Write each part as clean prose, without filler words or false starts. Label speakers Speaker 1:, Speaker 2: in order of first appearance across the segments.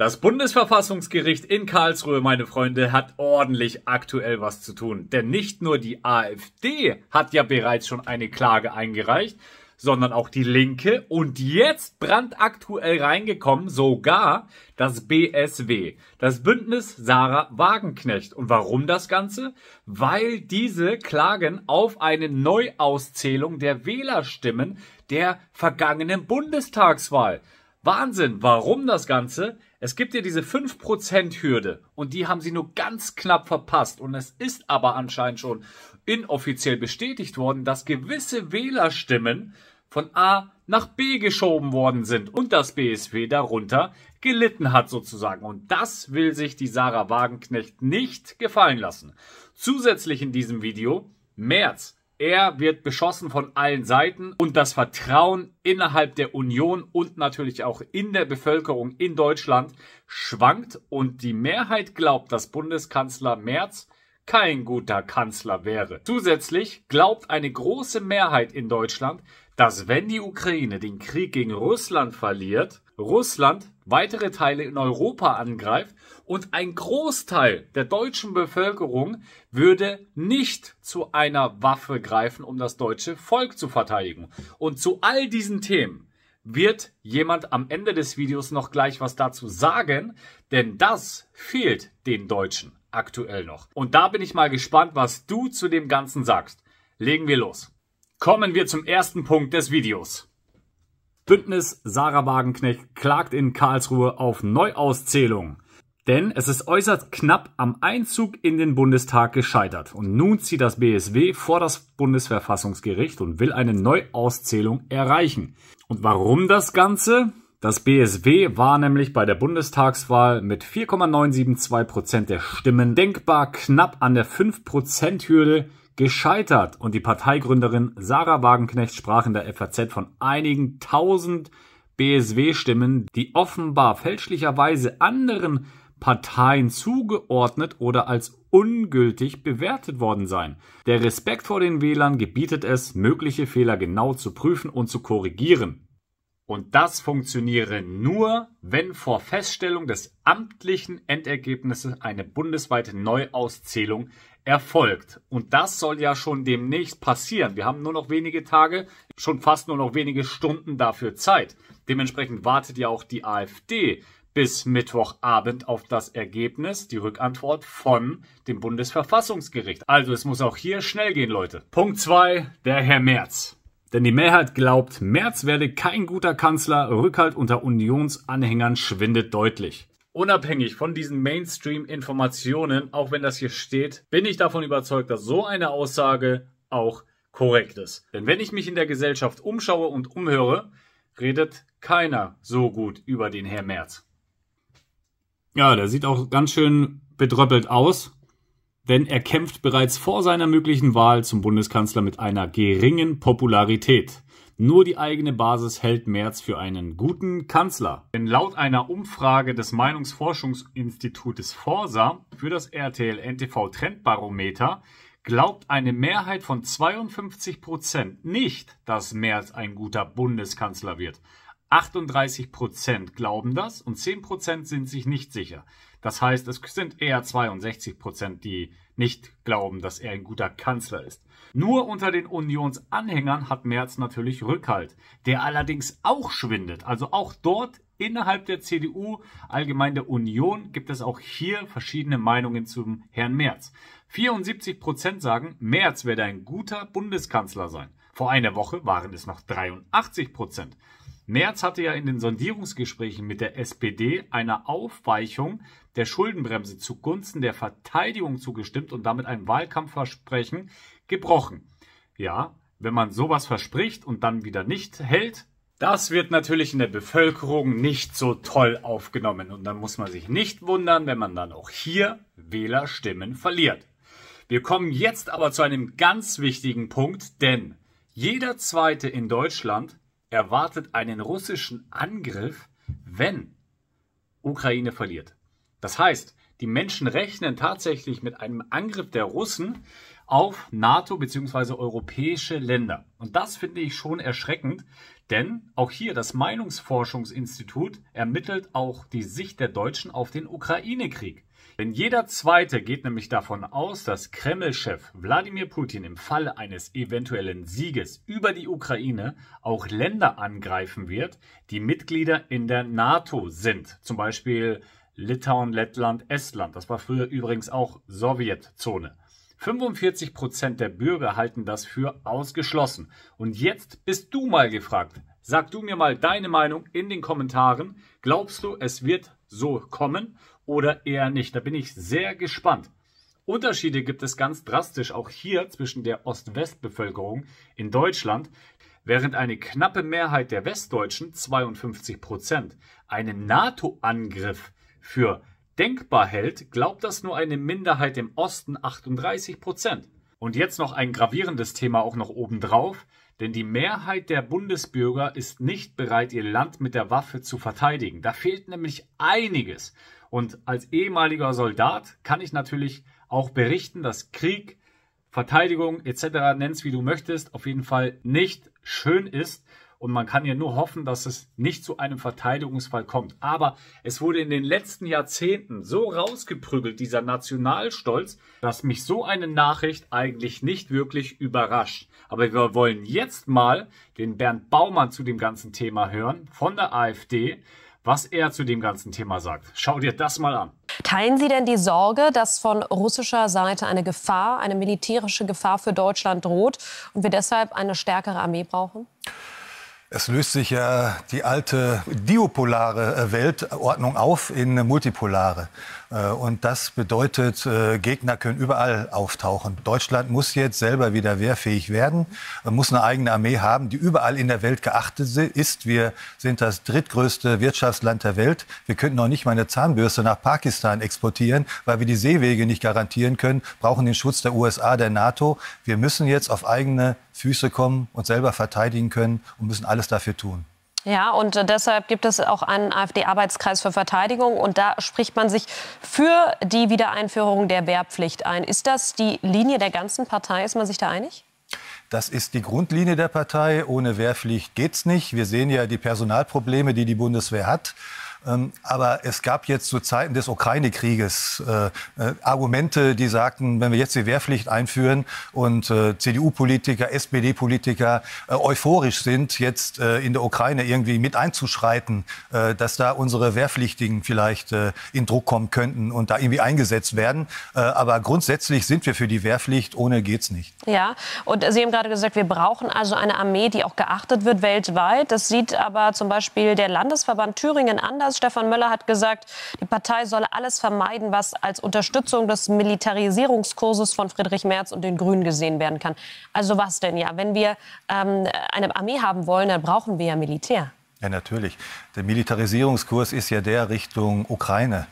Speaker 1: Das Bundesverfassungsgericht in Karlsruhe, meine Freunde, hat ordentlich aktuell was zu tun. Denn nicht nur die AfD hat ja bereits schon eine Klage eingereicht, sondern auch die Linke und jetzt brandaktuell reingekommen sogar das BSW, das Bündnis Sarah Wagenknecht. Und warum das Ganze? Weil diese klagen auf eine Neuauszählung der Wählerstimmen der vergangenen Bundestagswahl. Wahnsinn, warum das Ganze? Es gibt ja diese 5%-Hürde und die haben sie nur ganz knapp verpasst. Und es ist aber anscheinend schon inoffiziell bestätigt worden, dass gewisse Wählerstimmen von A nach B geschoben worden sind und das BSW darunter gelitten hat sozusagen. Und das will sich die Sarah Wagenknecht nicht gefallen lassen. Zusätzlich in diesem Video Merz. Er wird beschossen von allen Seiten und das Vertrauen innerhalb der Union und natürlich auch in der Bevölkerung in Deutschland schwankt und die Mehrheit glaubt, dass Bundeskanzler Merz kein guter Kanzler wäre. Zusätzlich glaubt eine große Mehrheit in Deutschland, dass wenn die Ukraine den Krieg gegen Russland verliert, Russland weitere Teile in Europa angreift und ein Großteil der deutschen Bevölkerung würde nicht zu einer Waffe greifen, um das deutsche Volk zu verteidigen. Und zu all diesen Themen wird jemand am Ende des Videos noch gleich was dazu sagen, denn das fehlt den Deutschen aktuell noch. Und da bin ich mal gespannt, was du zu dem Ganzen sagst. Legen wir los. Kommen wir zum ersten Punkt des Videos. Bündnis Sarah Wagenknecht klagt in Karlsruhe auf Neuauszählung. Denn es ist äußerst knapp am Einzug in den Bundestag gescheitert. Und nun zieht das BSW vor das Bundesverfassungsgericht und will eine Neuauszählung erreichen. Und warum das Ganze? Das BSW war nämlich bei der Bundestagswahl mit 4,972% der Stimmen denkbar knapp an der 5%-Hürde gescheitert. Und die Parteigründerin Sarah Wagenknecht sprach in der FAZ von einigen tausend BSW-Stimmen, die offenbar fälschlicherweise anderen Parteien zugeordnet oder als ungültig bewertet worden seien. Der Respekt vor den Wählern gebietet es, mögliche Fehler genau zu prüfen und zu korrigieren. Und das funktioniere nur, wenn vor Feststellung des amtlichen Endergebnisses eine bundesweite Neuauszählung erfolgt. Und das soll ja schon demnächst passieren. Wir haben nur noch wenige Tage, schon fast nur noch wenige Stunden dafür Zeit. Dementsprechend wartet ja auch die AfD bis Mittwochabend auf das Ergebnis, die Rückantwort von dem Bundesverfassungsgericht. Also es muss auch hier schnell gehen, Leute. Punkt 2, der Herr Merz. Denn die Mehrheit glaubt, Merz werde kein guter Kanzler, Rückhalt unter Unionsanhängern schwindet deutlich. Unabhängig von diesen Mainstream-Informationen, auch wenn das hier steht, bin ich davon überzeugt, dass so eine Aussage auch korrekt ist. Denn wenn ich mich in der Gesellschaft umschaue und umhöre, redet keiner so gut über den Herrn Merz. Ja, der sieht auch ganz schön bedröppelt aus, denn er kämpft bereits vor seiner möglichen Wahl zum Bundeskanzler mit einer geringen Popularität. Nur die eigene Basis hält Merz für einen guten Kanzler. Denn laut einer Umfrage des Meinungsforschungsinstitutes Forsa für das RTL-NTV Trendbarometer glaubt eine Mehrheit von 52% nicht, dass Merz ein guter Bundeskanzler wird. 38% glauben das und 10% sind sich nicht sicher. Das heißt, es sind eher 62%, die nicht glauben, dass er ein guter Kanzler ist. Nur unter den Unionsanhängern hat Merz natürlich Rückhalt, der allerdings auch schwindet. Also auch dort innerhalb der CDU, allgemein der Union, gibt es auch hier verschiedene Meinungen zum Herrn Merz. 74% sagen, Merz werde ein guter Bundeskanzler sein. Vor einer Woche waren es noch 83%. Merz hatte ja in den Sondierungsgesprächen mit der SPD einer Aufweichung der Schuldenbremse zugunsten der Verteidigung zugestimmt und damit ein Wahlkampfversprechen gebrochen. Ja, wenn man sowas verspricht und dann wieder nicht hält, das wird natürlich in der Bevölkerung nicht so toll aufgenommen. Und dann muss man sich nicht wundern, wenn man dann auch hier Wählerstimmen verliert. Wir kommen jetzt aber zu einem ganz wichtigen Punkt, denn jeder Zweite in Deutschland erwartet einen russischen Angriff, wenn Ukraine verliert. Das heißt, die Menschen rechnen tatsächlich mit einem Angriff der Russen auf NATO bzw. europäische Länder. Und das finde ich schon erschreckend, denn auch hier das Meinungsforschungsinstitut ermittelt auch die Sicht der Deutschen auf den Ukraine-Krieg. Denn jeder Zweite geht nämlich davon aus, dass Kreml-Chef Wladimir Putin im Falle eines eventuellen Sieges über die Ukraine auch Länder angreifen wird, die Mitglieder in der NATO sind. Zum Beispiel Litauen, Lettland, Estland. Das war früher übrigens auch Sowjetzone. 45% der Bürger halten das für ausgeschlossen. Und jetzt bist du mal gefragt. Sag du mir mal deine Meinung in den Kommentaren. Glaubst du, es wird so kommen oder eher nicht? Da bin ich sehr gespannt. Unterschiede gibt es ganz drastisch auch hier zwischen der Ost-West-Bevölkerung in Deutschland. Während eine knappe Mehrheit der Westdeutschen, 52%, einen NATO-Angriff für denkbar hält, glaubt das nur eine Minderheit im Osten, 38%. Und jetzt noch ein gravierendes Thema auch noch obendrauf, denn die Mehrheit der Bundesbürger ist nicht bereit, ihr Land mit der Waffe zu verteidigen. Da fehlt nämlich einiges. Und als ehemaliger Soldat kann ich natürlich auch berichten, dass Krieg, Verteidigung etc., nenn's wie du möchtest, auf jeden Fall nicht schön ist. Und man kann ja nur hoffen, dass es nicht zu einem Verteidigungsfall kommt. Aber es wurde in den letzten Jahrzehnten so rausgeprügelt, dieser Nationalstolz, dass mich so eine Nachricht eigentlich nicht wirklich überrascht. Aber wir wollen jetzt mal den Bernd Baumann zu dem ganzen Thema hören, von der AfD, was er zu dem ganzen Thema sagt. Schau dir das mal an.
Speaker 2: Teilen Sie denn die Sorge, dass von russischer Seite eine Gefahr, eine militärische Gefahr für Deutschland droht und wir deshalb eine stärkere Armee brauchen?
Speaker 3: Es löst sich ja die alte diopolare Weltordnung auf in eine multipolare. Und das bedeutet, Gegner können überall auftauchen. Deutschland muss jetzt selber wieder wehrfähig werden, muss eine eigene Armee haben, die überall in der Welt geachtet ist. Wir sind das drittgrößte Wirtschaftsland der Welt. Wir könnten noch nicht mal eine Zahnbürste nach Pakistan exportieren, weil wir die Seewege nicht garantieren können, brauchen den Schutz der USA, der NATO. Wir müssen jetzt auf eigene Füße kommen und selber verteidigen können und müssen alles dafür tun.
Speaker 2: Ja, und deshalb gibt es auch einen AfD-Arbeitskreis für Verteidigung. Und da spricht man sich für die Wiedereinführung der Wehrpflicht ein. Ist das die Linie der ganzen Partei? Ist man sich da einig?
Speaker 3: Das ist die Grundlinie der Partei. Ohne Wehrpflicht geht's nicht. Wir sehen ja die Personalprobleme, die die Bundeswehr hat. Aber es gab jetzt zu Zeiten des Ukraine-Krieges Argumente, die sagten, wenn wir jetzt die Wehrpflicht einführen und CDU-Politiker, SPD-Politiker euphorisch sind, jetzt in der Ukraine irgendwie mit einzuschreiten, dass da unsere Wehrpflichtigen vielleicht in Druck kommen könnten und da irgendwie eingesetzt werden. Aber grundsätzlich sind wir für die Wehrpflicht, ohne geht's nicht.
Speaker 2: Ja, und Sie haben gerade gesagt, wir brauchen also eine Armee, die auch geachtet wird weltweit. Das sieht aber zum Beispiel der Landesverband Thüringen anders. Stefan Möller hat gesagt, die Partei solle alles vermeiden, was als Unterstützung des Militarisierungskurses von Friedrich Merz und den Grünen gesehen werden kann. Also was denn ja? Wenn wir eine Armee haben wollen, dann brauchen wir ja Militär.
Speaker 3: Ja, natürlich. Der Militarisierungskurs ist ja der Richtung Ukraine,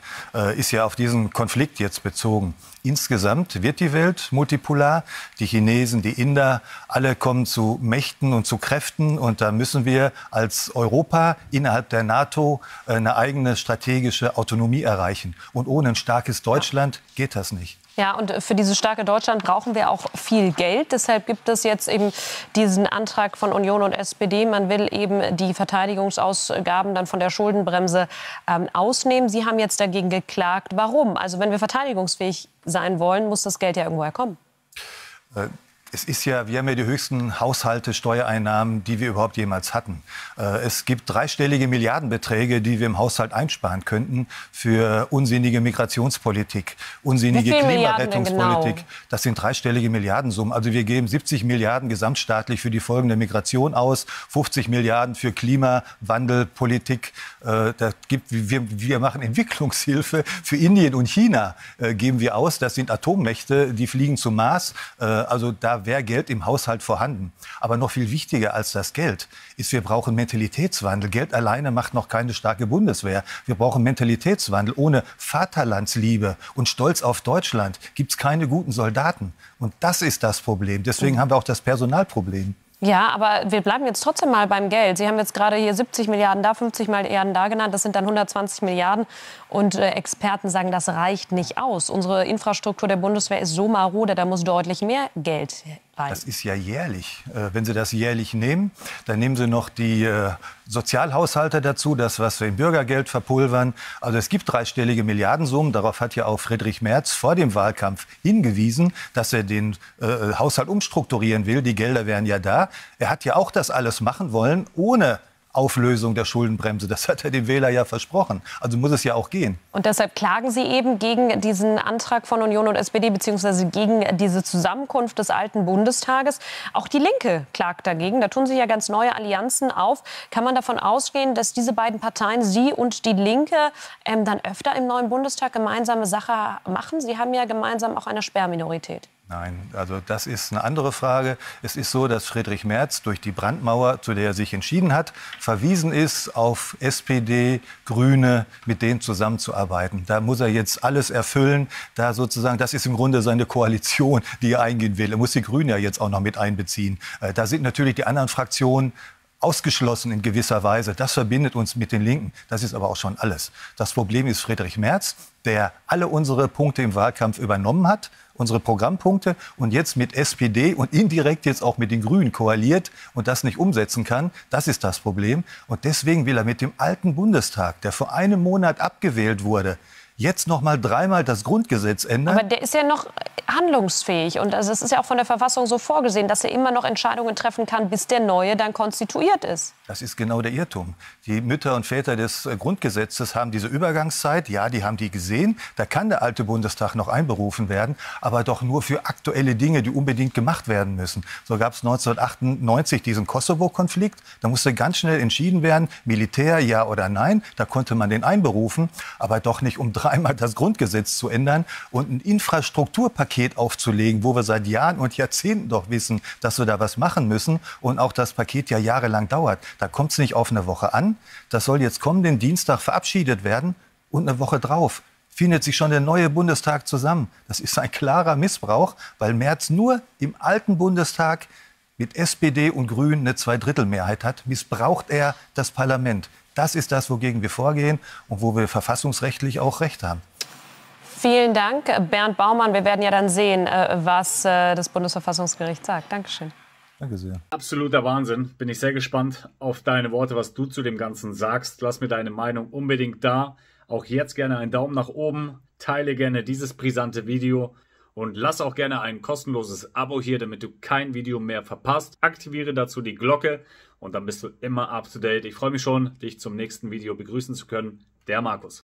Speaker 3: ist ja auf diesen Konflikt jetzt bezogen. Insgesamt wird die Welt multipolar. Die Chinesen, die Inder, alle kommen zu Mächten und zu Kräften. Und da müssen wir als Europa innerhalb der NATO eine eigene strategische Autonomie erreichen. Und ohne ein starkes Deutschland geht das nicht.
Speaker 2: Ja, und für dieses starke Deutschland brauchen wir auch viel Geld. Deshalb gibt es jetzt eben diesen Antrag von Union und SPD. Man will eben die Verteidigungsausgaben dann von der Schuldenbremse ausnehmen. Sie haben jetzt dagegen geklagt. Warum? Also wenn wir verteidigungsfähig sein wollen, muss das Geld ja irgendwo herkommen.
Speaker 3: Es ist ja, wir haben ja die höchsten Haushalte, Steuereinnahmen, die wir überhaupt jemals hatten. Es gibt dreistellige Milliardenbeträge, die wir im Haushalt einsparen könnten für unsinnige Migrationspolitik, unsinnige Klimarettungspolitik. Genau? Das sind dreistellige Milliardensummen. Also wir geben 70 Milliarden gesamtstaatlich für die Folgen der Migration aus, 50 Milliarden für Klimawandelpolitik. Wir machen Entwicklungshilfe für Indien und China, geben wir aus. Das sind Atommächte, die fliegen zum Mars. Also da wäre Geld im Haushalt vorhanden. Aber noch viel wichtiger als das Geld ist, wir brauchen Mentalitätswandel. Geld alleine macht noch keine starke Bundeswehr. Wir brauchen Mentalitätswandel. Ohne Vaterlandsliebe und Stolz auf Deutschland gibt es keine guten Soldaten. Und das ist das Problem. Deswegen haben wir auch das Personalproblem.
Speaker 2: Ja, aber wir bleiben jetzt trotzdem mal beim Geld. Sie haben jetzt gerade hier 70 Milliarden da, 50 Milliarden da genannt. Das sind dann 120 Milliarden. Und Experten sagen, das reicht nicht aus. Unsere Infrastruktur der Bundeswehr ist so marode, da muss deutlich mehr Geld rein.
Speaker 3: Das ist ja jährlich. Wenn Sie das jährlich nehmen, dann nehmen Sie noch die Sozialhaushalte dazu, das, was wir im Bürgergeld verpulvern. Also es gibt dreistellige Milliardensummen. Darauf hat ja auch Friedrich Merz vor dem Wahlkampf hingewiesen, dass er den Haushalt umstrukturieren will. Die Gelder wären ja da. Er hat ja auch das alles machen wollen, ohne Auflösung der Schuldenbremse. Das hat er dem Wähler ja versprochen. Also muss es ja auch gehen.
Speaker 2: Und deshalb klagen Sie eben gegen diesen Antrag von Union und SPD beziehungsweise gegen diese Zusammenkunft des alten Bundestages. Auch die Linke klagt dagegen. Da tun sich ja ganz neue Allianzen auf. Kann man davon ausgehen, dass diese beiden Parteien, Sie und die Linke, dann öfter im neuen Bundestag gemeinsame Sache machen? Sie haben ja gemeinsam auch eine Sperrminorität.
Speaker 3: Nein, also das ist eine andere Frage. Es ist so, dass Friedrich Merz durch die Brandmauer, zu der er sich entschieden hat, verwiesen ist auf SPD, Grüne, mit denen zusammenzuarbeiten. Da muss er jetzt alles erfüllen. Da sozusagen, das ist im Grunde seine Koalition, die er eingehen will. Er muss die Grünen ja jetzt auch noch mit einbeziehen. Da sind natürlich die anderen Fraktionen ausgeschlossen in gewisser Weise. Das verbindet uns mit den Linken. Das ist aber auch schon alles. Das Problem ist Friedrich Merz, der alle unsere Punkte im Wahlkampf übernommen hat, unsere Programmpunkte, und jetzt mit SPD und indirekt jetzt auch mit den Grünen koaliert und das nicht umsetzen kann. Das ist das Problem. Und deswegen will er mit dem alten Bundestag, der vor einem Monat abgewählt wurde, jetzt noch mal dreimal das Grundgesetz ändern.
Speaker 2: Aber der ist ja noch handlungsfähig. Und also es ist ja auch von der Verfassung so vorgesehen, dass er immer noch Entscheidungen treffen kann, bis der Neue dann konstituiert ist.
Speaker 3: Das ist genau der Irrtum. Die Mütter und Väter des Grundgesetzes haben diese Übergangszeit, ja, die haben die gesehen. Da kann der alte Bundestag noch einberufen werden, aber doch nur für aktuelle Dinge, die unbedingt gemacht werden müssen. So gab es 1998 diesen Kosovo-Konflikt. Da musste ganz schnell entschieden werden, Militär, ja oder nein. Da konnte man den einberufen, aber doch nicht, um dreimal das Grundgesetz zu ändern und ein Infrastrukturpaket aufzulegen, wo wir seit Jahren und Jahrzehnten doch wissen, dass wir da was machen müssen und auch das Paket ja jahrelang dauert. Da kommt es nicht auf eine Woche an. Das soll jetzt kommenden Dienstag verabschiedet werden und eine Woche drauf findet sich schon der neue Bundestag zusammen. Das ist ein klarer Missbrauch, weil Merz nur im alten Bundestag mit SPD und Grünen eine Zweidrittelmehrheit hat, missbraucht er das Parlament. Das ist das, wogegen wir vorgehen und wo wir verfassungsrechtlich auch Recht haben.
Speaker 2: Vielen Dank, Bernd Baumann. Wir werden ja dann sehen, was das Bundesverfassungsgericht sagt. Dankeschön.
Speaker 3: Danke sehr.
Speaker 1: Absoluter Wahnsinn. Bin ich sehr gespannt auf deine Worte, was du zu dem Ganzen sagst. Lass mir deine Meinung unbedingt da. Auch jetzt gerne einen Daumen nach oben. Teile gerne dieses brisante Video. Und lass auch gerne ein kostenloses Abo hier, damit du kein Video mehr verpasst. Aktiviere dazu die Glocke und dann bist du immer up to date. Ich freue mich schon, dich zum nächsten Video begrüßen zu können. Der Markus.